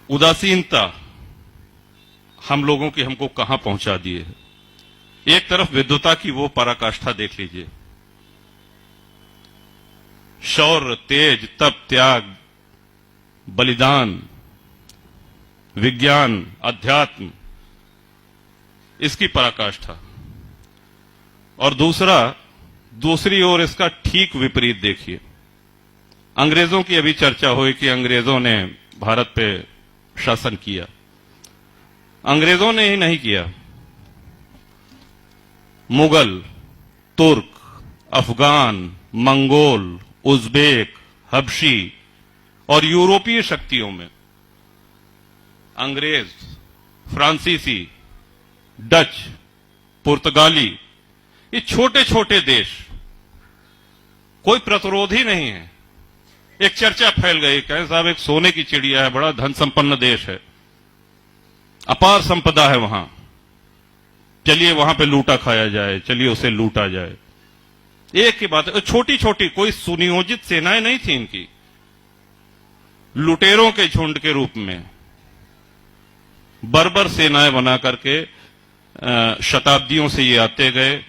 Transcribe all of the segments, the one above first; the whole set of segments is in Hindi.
उदासीनता हम लोगों की हमको कहां पहुंचा दिए है। एक तरफ विद्वता की वो पराकाष्ठा देख लीजिए, शौर्य, तेज, तप, त्याग, बलिदान, विज्ञान, अध्यात्म, इसकी पराकाष्ठा। और दूसरी ओर इसका ठीक विपरीत देखिए। अंग्रेजों की अभी चर्चा हुई कि अंग्रेजों ने भारत पे शासन किया। अंग्रेजों ने ही नहीं किया, मुगल, तुर्क, अफगान, मंगोल, उज्बेक, हबशी और यूरोपीय शक्तियों में अंग्रेज, फ्रांसीसी, डच, पुर्तगाली, ये छोटे छोटे देश, कोई प्रतिरोध ही नहीं है। एक चर्चा फैल गई, कहें साहब एक सोने की चिड़िया है, बड़ा धन संपन्न देश है, अपार संपदा है वहां, चलिए वहां पे लूटा खाया जाए, चलिए उसे लूटा जाए। एक ही बात है, छोटी छोटी कोई सुनियोजित सेनाएं नहीं थी इनकी, लुटेरों के झुंड के रूप में बर्बर सेनाएं बना करके शताब्दियों से ये आते गए।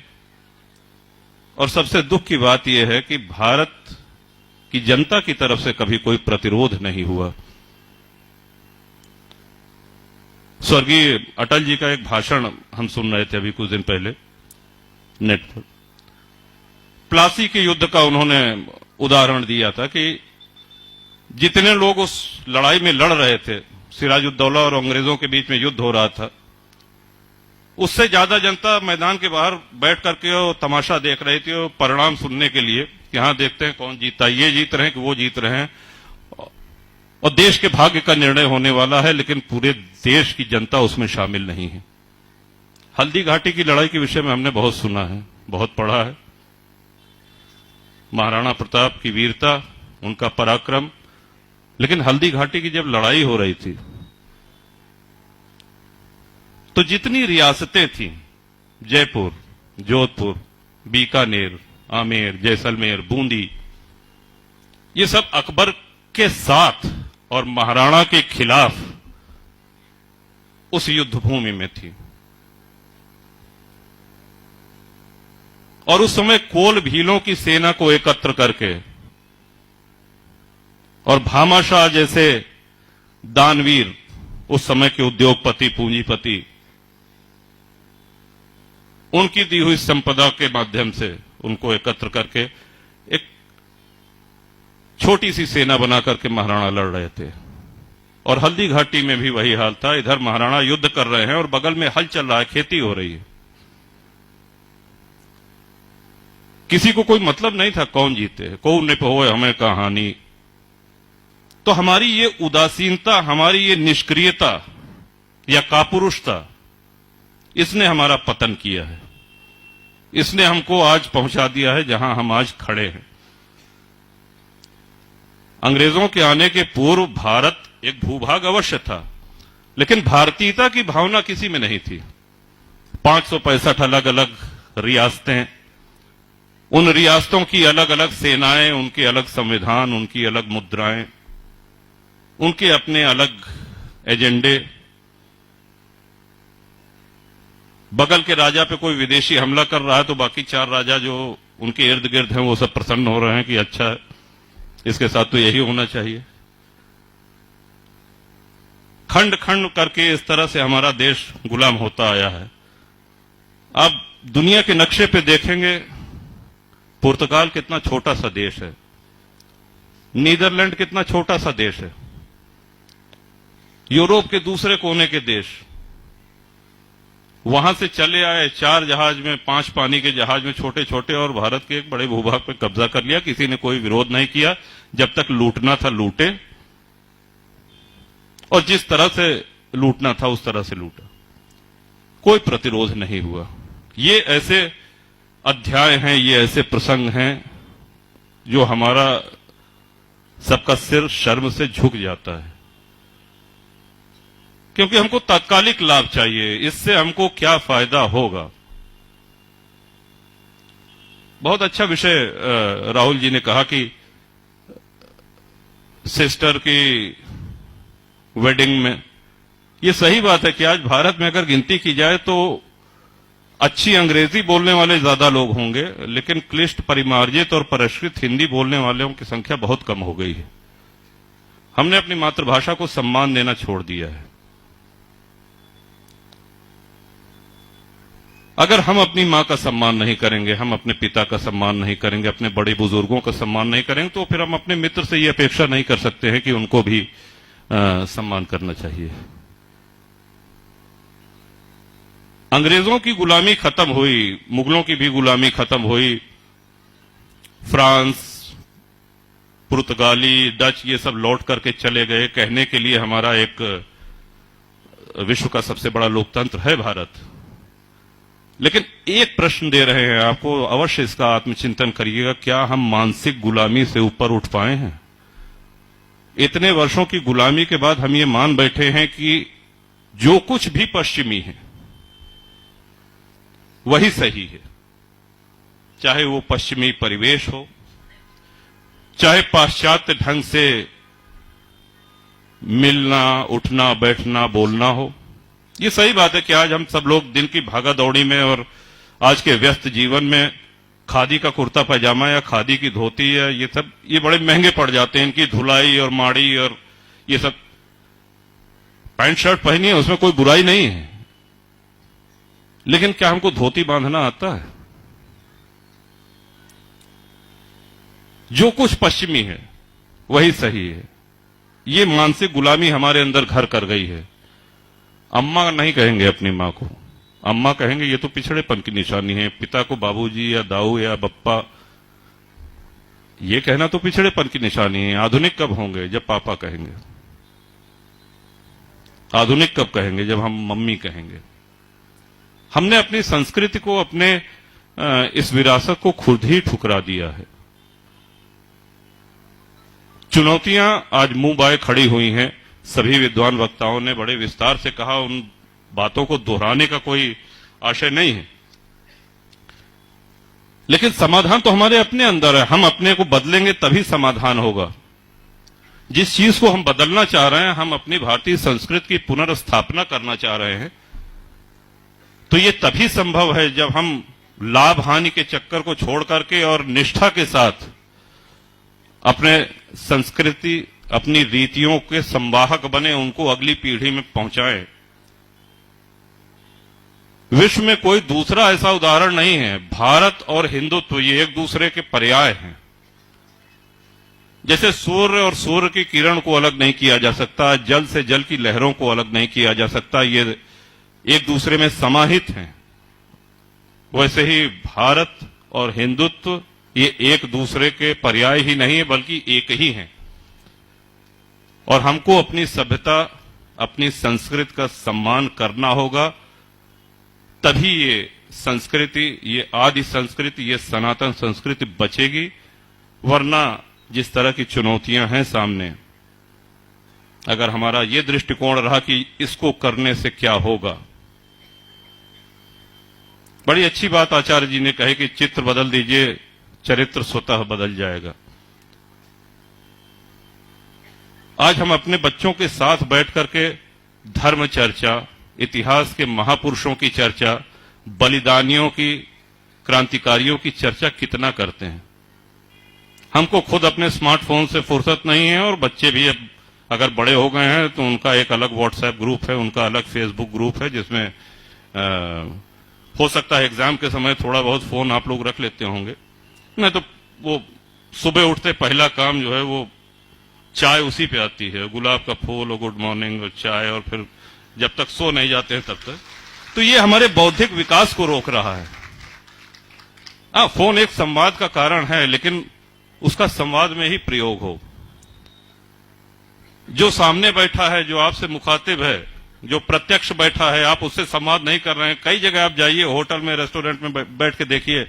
और सबसे दुख की बात यह है कि भारत की जनता की तरफ से कभी कोई प्रतिरोध नहीं हुआ। स्वर्गीय अटल जी का एक भाषण हम सुन रहे थे अभी कुछ दिन पहले नेट पर। प्लासी के युद्ध का उन्होंने उदाहरण दिया था कि जितने लोग उस लड़ाई में लड़ रहे थे, सिराजुद्दौला और अंग्रेजों के बीच में युद्ध हो रहा था, उससे ज्यादा जनता मैदान के बाहर बैठ करके वो तमाशा देख रही थी, वो परिणाम सुनने के लिए कि हाँ देखते हैं कौन जीतता, ये जीत रहे हैं कि वो जीत रहे हैं, और देश के भाग्य का निर्णय होने वाला है, लेकिन पूरे देश की जनता उसमें शामिल नहीं है। हल्दी घाटी की लड़ाई के विषय में हमने बहुत सुना है, बहुत पढ़ा है। महाराणा प्रताप की वीरता, उनका पराक्रम, लेकिन हल्दी घाटी की जब लड़ाई हो रही थी तो जितनी रियासतें थीं, जयपुर, जोधपुर, बीकानेर, आमेर, जैसलमेर, बूंदी, ये सब अकबर के साथ और महाराणा के खिलाफ उस युद्ध भूमि में थी। और उस समय कोल भीलों की सेना को एकत्र करके और भामाशाह जैसे दानवीर, उस समय के उद्योगपति, पूंजीपति, उनकी दी हुई संपदा के माध्यम से उनको एकत्र करके एक छोटी सी सेना बना करके महाराणा लड़ रहे थे। और हल्दी घाटी में भी वही हाल था, इधर महाराणा युद्ध कर रहे हैं और बगल में हल चल रहा है, खेती हो रही है। किसी को कोई मतलब नहीं था कौन जीते, कौन ने हो हमें कहानी। तो हमारी ये उदासीनता, हमारी ये निष्क्रियता या कापुरुषता, इसने हमारा पतन किया है। इसने हमको आज पहुंचा दिया है जहां हम आज खड़े हैं। अंग्रेजों के आने के पूर्व भारत एक भूभाग अवश्य था, लेकिन भारतीयता की भावना किसी में नहीं थी। 565 अलग अलग रियासतें, उन रियासतों की अलग अलग सेनाएं, उनके अलग संविधान, उनकी अलग मुद्राएं, उनके अपने अलग एजेंडे। बगल के राजा पे कोई विदेशी हमला कर रहा है तो बाकी 4 राजा जो उनके इर्द गिर्द हैं वो सब प्रसन्न हो रहे हैं कि अच्छा है, इसके साथ तो यही होना चाहिए। खंड खंड करके इस तरह से हमारा देश गुलाम होता आया है। अब दुनिया के नक्शे पे देखेंगे, पुर्तगाल कितना छोटा सा देश है, नीदरलैंड कितना छोटा सा देश है, यूरोप के दूसरे कोने के देश, वहां से चले आए 4 जहाज में, 5 पानी के जहाज में छोटे छोटे, और भारत के एक बड़े भूभाग पर कब्जा कर लिया। किसी ने कोई विरोध नहीं किया, जब तक लूटना था लूटे, और जिस तरह से लूटना था उस तरह से लूटा, कोई प्रतिरोध नहीं हुआ। ये ऐसे अध्याय हैं, ये ऐसे प्रसंग हैं जो हमारा सबका सिर शर्म से झुक जाता है, क्योंकि हमको तात्कालिक लाभ चाहिए। इससे हमको क्या फायदा होगा। बहुत अच्छा विषय राहुल जी ने कहा कि सिस्टर की वेडिंग में। ये सही बात है कि आज भारत में अगर गिनती की जाए तो अच्छी अंग्रेजी बोलने वाले ज्यादा लोग होंगे, लेकिन क्लिष्ट, परिमार्जित और परिष्कृत हिंदी बोलने वालों की संख्या बहुत कम हो गई है। हमने अपनी मातृभाषा को सम्मान देना छोड़ दिया है। अगर हम अपनी मां का सम्मान नहीं करेंगे, हम अपने पिता का सम्मान नहीं करेंगे, अपने बड़े बुजुर्गों का सम्मान नहीं करेंगे, तो फिर हम अपने मित्र से ये अपेक्षा नहीं कर सकते हैं कि उनको भी सम्मान करना चाहिए। अंग्रेजों की गुलामी खत्म हुई, मुगलों की भी गुलामी खत्म हुई, फ्रांस, पुर्तगाली, डच ये सब लौट करके चले गए। कहने के लिए हमारा एक विश्व का सबसे बड़ा लोकतंत्र है भारत। लेकिन एक प्रश्न दे रहे हैं आपको, अवश्य इसका आत्मचिंतन करिएगा, क्या हम मानसिक गुलामी से ऊपर उठ पाए हैं? इतने वर्षों की गुलामी के बाद हम ये मान बैठे हैं कि जो कुछ भी पश्चिमी है वही सही है, चाहे वो पश्चिमी परिवेश हो, चाहे पाश्चात्य ढंग से मिलना, उठना, बैठना, बोलना हो। ये सही बात है कि आज हम सब लोग दिन की भागा दौड़ी में और आज के व्यस्त जीवन में खादी का कुर्ता पैजामा या खादी की धोती या ये बड़े महंगे पड़ जाते हैं। इनकी धुलाई और माड़ी और ये सब, पैंट शर्ट पहनिए, उसमें कोई बुराई नहीं है, लेकिन क्या हमको धोती बांधना आता है? जो कुछ पश्चिमी है वही सही है। ये मानसिक गुलामी हमारे अंदर घर कर गई है। अम्मा नहीं कहेंगे अपनी मां को, अम्मा कहेंगे ये तो पिछड़ेपन की निशानी है। पिता को बाबूजी या दाऊ या बप्पा ये कहना तो पिछड़ेपन की निशानी है। आधुनिक कब होंगे? जब पापा कहेंगे। आधुनिक कब कहेंगे? जब हम मम्मी कहेंगे। हमने अपनी संस्कृति को, अपने इस विरासत को खुद ही ठुकरा दिया है। चुनौतियां आज मुंह बाए खड़ी हुई हैं। सभी विद्वान वक्ताओं ने बड़े विस्तार से कहा, उन बातों को दोहराने का कोई आशय नहीं है, लेकिन समाधान तो हमारे अपने अंदर है। हम अपने को बदलेंगे तभी समाधान होगा। जिस चीज को हम बदलना चाह रहे हैं, हम अपनी भारतीय संस्कृति की पुनर्स्थापना करना चाह रहे हैं, तो ये तभी संभव है जब हम लाभ हानि के चक्कर को छोड़ करके और निष्ठा के साथ अपने संस्कृति, अपनी रीतियों के संवाहक बने, उनको अगली पीढ़ी में पहुंचाएं। विश्व में कोई दूसरा ऐसा उदाहरण नहीं है। भारत और हिंदुत्व ये एक दूसरे के पर्याय हैं। जैसे सूर्य और सूर्य की किरण को अलग नहीं किया जा सकता, जल से जल की लहरों को अलग नहीं किया जा सकता, ये एक दूसरे में समाहित हैं। वैसे ही भारत और हिंदुत्व ये एक दूसरे के पर्याय ही नहीं है, बल्कि एक ही हैं। और हमको अपनी सभ्यता, अपनी संस्कृति का सम्मान करना होगा, तभी ये संस्कृति, ये आदि संस्कृति, ये सनातन संस्कृति बचेगी। वरना जिस तरह की चुनौतियां हैं सामने, अगर हमारा ये दृष्टिकोण रहा कि इसको करने से क्या होगा। बड़ी अच्छी बात आचार्य जी ने कही कि चित्र बदल दीजिए, चरित्र स्वतः बदल जाएगा। आज हम अपने बच्चों के साथ बैठ करके धर्म चर्चा, इतिहास के महापुरुषों की चर्चा, बलिदानियों की, क्रांतिकारियों की चर्चा कितना करते हैं। हमको खुद अपने स्मार्टफोन से फुर्सत नहीं है, और बच्चे भी अब अगर बड़े हो गए हैं तो उनका एक अलग व्हाट्सएप ग्रुप है, उनका अलग फेसबुक ग्रुप है, जिसमें हो सकता है एग्जाम के समय थोड़ा बहुत फोन आप लोग रख लेते होंगे। नहीं तो वो सुबह उठते पहला काम जो है वो चाय उसी पे आती है, गुलाब का फूल और गुड मॉर्निंग और चाय, और फिर जब तक सो नहीं जाते हैं तब तक। तो ये हमारे बौद्धिक विकास को रोक रहा है। हाँ, फोन एक संवाद का कारण है, लेकिन उसका संवाद में ही प्रयोग हो। जो सामने बैठा है, जो आपसे मुखातिब है, जो प्रत्यक्ष बैठा है, आप उससे संवाद नहीं कर रहे हैं। कई जगह आप जाइए, होटल में, रेस्टोरेंट में बैठ के देखिए,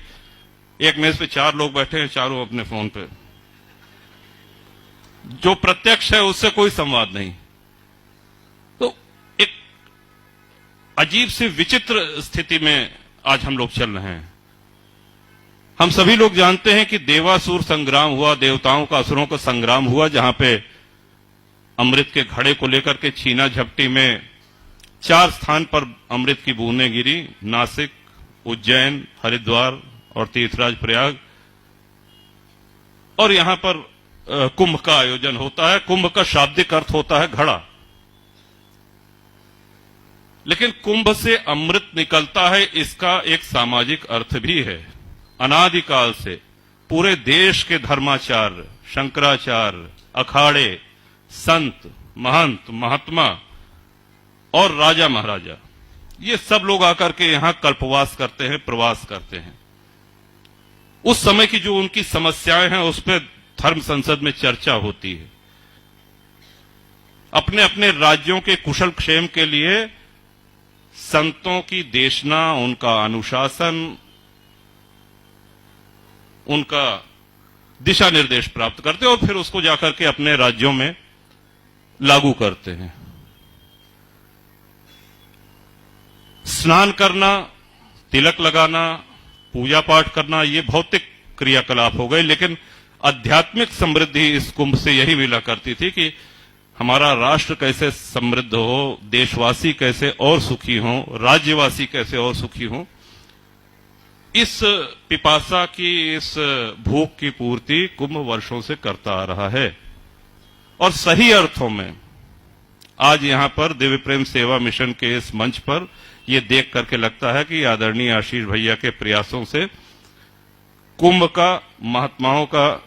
एक मेज पे 4 लोग बैठे हैं, चारों अपने फोन पे। जो प्रत्यक्ष है उससे कोई संवाद नहीं। तो एक अजीब सी विचित्र स्थिति में आज हम लोग चल रहे हैं। हम सभी लोग जानते हैं कि देवासुर संग्राम हुआ, देवताओं का असुरों का संग्राम हुआ, जहां पे अमृत के घड़े को लेकर के छीना झपटी में 4 स्थान पर अमृत की बूंदें गिरी, नासिक, उज्जैन, हरिद्वार और तीर्थराज प्रयाग। और यहां पर कुंभ का आयोजन होता है। कुंभ का शाब्दिक अर्थ होता है घड़ा, लेकिन कुंभ से अमृत निकलता है, इसका एक सामाजिक अर्थ भी है। अनादिकाल से पूरे देश के धर्माचार्य, शंकराचार्य, अखाड़े, संत, महंत, महात्मा और राजा महाराजा, ये सब लोग आकर के यहां कल्पवास करते हैं, प्रवास करते हैं। उस समय की जो उनकी समस्याएं हैं उस पर धर्म संसद में चर्चा होती है। अपने अपने राज्यों के कुशल क्षेम के लिए संतों की देशना, उनका अनुशासन, उनका दिशा निर्देश प्राप्त करते हैं और फिर उसको जाकर के अपने राज्यों में लागू करते हैं। स्नान करना, तिलक लगाना, पूजा पाठ करना, ये भौतिक क्रियाकलाप हो गए, लेकिन आध्यात्मिक समृद्धि इस कुंभ से यही मिला करती थी कि हमारा राष्ट्र कैसे समृद्ध हो, देशवासी कैसे और सुखी हों, राज्यवासी कैसे और सुखी हों। इस पिपासा की, इस भूख की पूर्ति कुंभ वर्षों से करता आ रहा है। और सही अर्थों में आज यहां पर दिव्य प्रेम सेवा मिशन के इस मंच पर यह देख करके लगता है कि आदरणीय आशीष भैया के प्रयासों से कुंभ का, महात्माओं का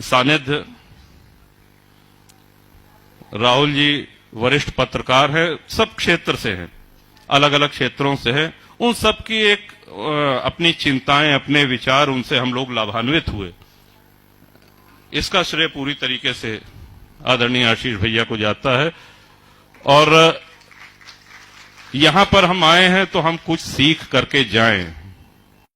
सानिध्य, राहुल जी वरिष्ठ पत्रकार हैं, सब क्षेत्र से हैं, अलग अलग क्षेत्रों से हैं, उन सब की एक अपनी चिंताएं, अपने विचार, उनसे हम लोग लाभान्वित हुए। इसका श्रेय पूरी तरीके से आदरणीय आशीष भैया को जाता है। और यहां पर हम आए हैं तो हम कुछ सीख करके जाएं।